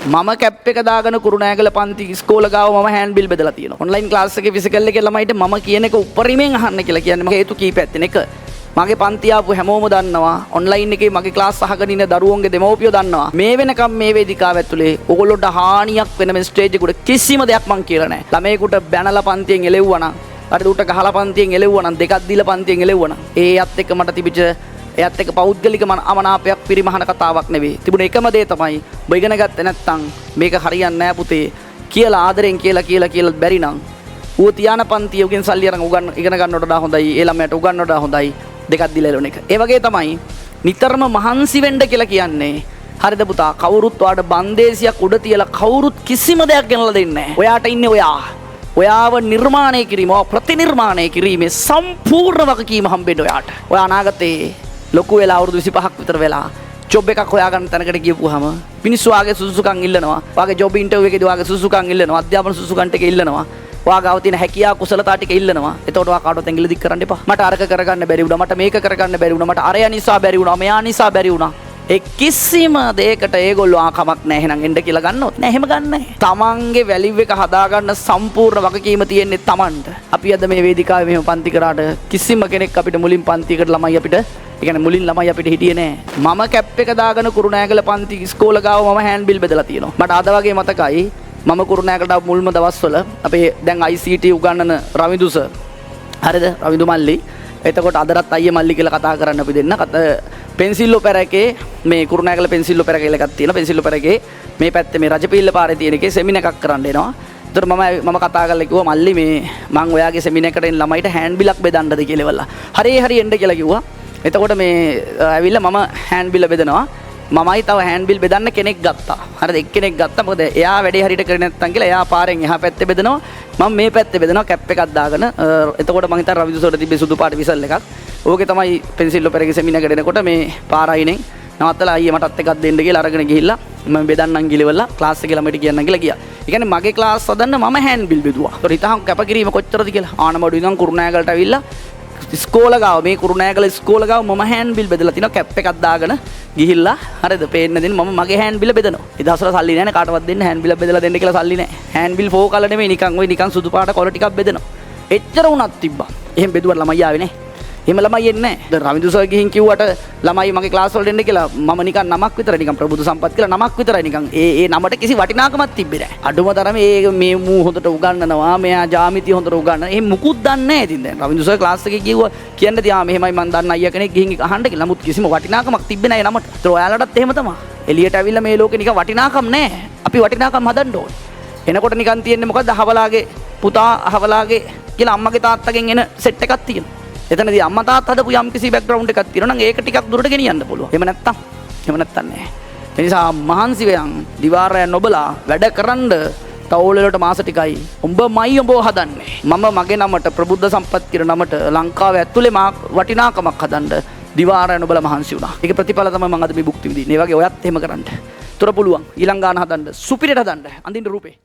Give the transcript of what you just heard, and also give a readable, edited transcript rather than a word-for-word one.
මම කැප් එක දාගෙන කුරුණෑගල පන්ති ඉස්කෝල ගාව මම හෑන්ඩ් බිල් බෙදලා තියෙනවා. ඔන්ලයින් ක්ලාස් එකේ ෆිසිකල් එකේ ළමයිට මම කියන එක උපරිමයෙන් අහන්න කියලා කියන්නේ මගේ හේතු කීපයක් තියෙන එක. මගේ පන්ති ආපු හැමෝම දන්නවා. ඔන්ලයින් එකේ මගේ ක්ලාස් අහගෙන ඉන්න දරුවෝන්ගේ දෙමව්පියෝ දන්නවා. මේ වෙනකම් මේ වේදිකාව ඇතුලේ ඕගොල්ලොන්ට හානියක් වෙන මේ ස්ටේජ් එකට කිසිම දෙයක් මං කියලා නැහැ. ළමයෙකුට බැනලා පන්තියෙන් එලෙව්වා නම්, හරි උට ගහලා පන්තියෙන් එලෙව්වා නම්, දෙකක් දීලා පන්තියෙන් එලෙව්වා නම්, ඒත් එක්ක මට තිබිච්ච එයත් එක්ක පෞද්ගලික අමනාපයක් පිරිමහන කතාවක් නෙවෙයි. තිබුණ එකම දේ තමයි ඔබ ඉගෙන ගත්තේ නැත්නම් මේක හරියන්නේ නැහැ පුතේ කියලා ආදරෙන් කියලා බැරි නම් ඌ තියාන පන්තිය උගෙන් සල්ලි අරන් ඉගෙන ගන්නවට වඩා හොඳයි. ඒ ළමයට උගන්නවට වඩා හොඳයි දෙකක් දීලා එළවන එක. ඒ වගේ තමයි නිතරම මහන්සි වෙන්න කියලා කියන්නේ. හරිද පුතා? කවුරුත් ඔයාට බන්දේසියක් උඩ තියලා කවුරුත් කිසිම දෙයක් ගෙනලා දෙන්නේ නැහැ. ඔයාට ඉන්නේ ඔයාව නිර්මාණය කිරීම, ප්‍රතිනිර්මාණය කිරීමේ සම්පූර්ණ වගකීම හම්බෙන්න ඔයාට. ඔයා අනාගතේ ලොකු වෙලා අවුරුදු 25ක් විතර වෙලා ජොබ් එකක් හොයාගන්න තැනකට ගියපුවාම මිනිස්සු ආගේ සුසුකම් ඉල්ලනවා. වාගේ ජොබ් ඉන්ටර්විව් එකේදී වාගේ සුසුකම් ඉල්ලනවා. අධ්‍යාපන සුසුකම් ටික ඉල්ලනවා. වාගාව තියෙන හැකියාව කුසලතා ටික ඉල්ලනවා. එතකොට වා කාටවත් ඇඟිලි දික් කරන්න එපා. මට අරක කරගන්න බැරි වුණා. මට මේක කරගන්න බැරි වුණා. මට අරය නිසා බැරි වුණා. මෙයා නිසා බැරි වුණා. ඒ කිසිම දෙයකට ඒගොල්ලෝ කමක් නැහැ. එහෙනම් එන්න කියලා ගන්නවත් නෑ. එහෙම ගන්නෑ. තමන්ගේ වැලිව් එක හදාගන්න සම්පූර්ණ වගකීම තියෙන්නේ තමන්ට. අපි අද මේ වේදිකාවේ මෙහෙම පන්ති කරාට කිසිම කෙනෙක් අපිට මුලින් පන්තියකට ළමයි අපිට මුලින් ළමයි අපිට හිටියේ නෑ. මම කැප් එක දාගෙන කුරුණෑගල පන්ති ඉස්කෝල ගාව මම හෑන්ඩ් බිල් බෙදලා තියෙනවා. මට අද වගේ මතකයි මම කුරුණෑගලට මුල්ම දවස්වල අපේ දැන් ICT උගන්වන රවිදු සර්. හරිද? රවිදු මල්ලි. එතකොට අදරත් අයියේ මල්ලි කියලා කතා කරන්න අපි දෙන්න. පෙන්සිල් ඔපෙර එකේ මේ කුරුණෑගල පෙන්සිල් ඔපෙර කියලා එකක් තියෙනවා. පෙන්සිල් ඔපෙර එකේ මේ පැත්තේ මේ රජපිල්ල පාරේ තියෙන එකේ සෙමින එකක් කරන්න එනවා. ඒතර මම කතා කරලා කිව්වා මල්ලි මේ මං ඔයාගේ සෙමින එකට එන ළමයිට හෑන්ඩ් බිලක් බෙදන්නද කියලා ඉවල්ලා. හරි එන්න කියලා කිව්වා. එතකොට මේ ඇවිල්ලා මම හෑන්ඩ් බිල බෙදනවා. මමයි තව හෑන්ඩ් බිල් බෙදන්න කෙනෙක් ගත්තා. හරිද? එක්කෙනෙක් ගත්තා. මොකද එයා වැඩේ හරියට කරේ නැත්තම් කියලා එයා පාරෙන් එහා පැත්තේ බෙදනවා. මම මේ පැත්තේ බෙදනවා කැප් එකක් දාගෙන. එතකොට මං හිතා රවිදු සෝට තිබ්බේ සුදු පාට විසල් එකක්. ඕකේ තමයි පෙන්සිල් ඔපෙරගේ සෙමිනකට එනකොට මේ පාර අයිනෙන් නවත්තලා අයියේ මටත් එකක් දෙන්න කියලා අරගෙන ගිහිල්ලා මම බෙදන්නම් ගිලවලා ක්ලාස් එකේ ළමයිට කියන්නම් කියලා ගියා. ඒ කියන්නේ මගේ ක්ලාස් හදන්න මම හෑන්ඩ් බිල් බෙදුවා. ඒතර හිතහන් කැපකිරීම කොච්චරද කියලා. ආනමඩු ඉඳන් කුරුණෑගලට ඇවිල්ලා ඉස්කෝල ගාව මේ කුරුණෑගල ඉස්කෝල ගාව මම හෑන්ඩ් බිල් බෙදලා තිනවා කැප් එකක් දාගෙන ගිහිල්ලා හරිද පේන්න දෙන්න මම මගේ හෑන්ඩ් බිල් බෙදනවා. ඒ දවස්වල සල්ලි නැහැ නේ කාටවත් දෙන්න හෑන්ඩ් බිල් බෙදලා දෙන්න කියලා සල්ලි නැහැ. හෑන්ඩ් බිල් ෆෝ කලර් නෙමෙයි නිකන් සුදු පාට කොළ ටිකක් බෙදනවා. එච්චර වුණත් තිබ්බා. එහෙම බෙදුවට ළමයි ආවේ නැහැ. එහෙම ළමයි එන්නේ නැහැ. දැන් රවිදු සර් ගිහින් කිව්වට ළමයි මගේ ක්ලාස් වලට එන්න කියලා මම නිකන් නමක් විතරයි නිකන් ප්‍රබුද්ධ සම්පත් කියලා නමක් විතරයි නිකන් ඒ නමට කිසි වටිනාකමක් තිබ්බේ නැහැ. අඩුම තරමේ මේ මූ හොඳට උගන්වනවා මෙයා ජ්‍යාමිතිය හොඳට උගන්වනවා. එහෙම මුකුත් දන්නේ නැහැ ඉතින් දැන් රවිදු සර් ක්ලාස් එකේ කිව්වා කියන්න තියා මෙහෙමයි මම දන්න අයියා කෙනෙක් ගිහින් අහන්න කියලා. නමුත් කිසිම වටිනාකමක් තිබ්බේ නැහැ නමට. ඒතර ඔයාලටත් එහෙම තමයි. එළියට ඇවිල්ලා මේ ලෝකේ නිකන් වටිනාකම් නැහැ. අපි වටිනාකම් හදන්න ඕනේ. එනකොට නිකන් තියෙන්නේ මොකද්ද අහවලාගේ පුතා අහවලාගේ කියලා අම්මගේ තාත්තගෙන් එන සෙට් එකක් තියෙනවා. එතනදී අම්මා තාත්තා හදපු යම්කිසි බෑග්ග්‍රවුන්ඩ් එකක් තියෙනවා නම් ඒක ටිකක් දුරට ගෙනියන්න පුළුවන්. එහෙම නැත්තම් නෑ. ඒ නිසා මහන්සි වෙයන් දිවාරය නොබලා වැඩ කරන්න තවෝලලට මාස ටිකයි. උඹමයි උඹව හදන්නේ. මම මගේ නමට ප්‍රබුද්ධ සම්පත් කියන නමට ලංකාවේ ඇතුලේ වටිනාකමක් හදන්න දිවාරය නොබලා මහන්සි වුණා. ඒක ප්‍රතිඵල තමයි මම අද මේ භුක්ති විඳින්නේ. ඒ වගේ ඔයත් එහෙම කරන්න. තොර පුළුවන් ඊළඟ ගාන හදන්න, සුපිරියට හදන්න, අඳින්න රූපේ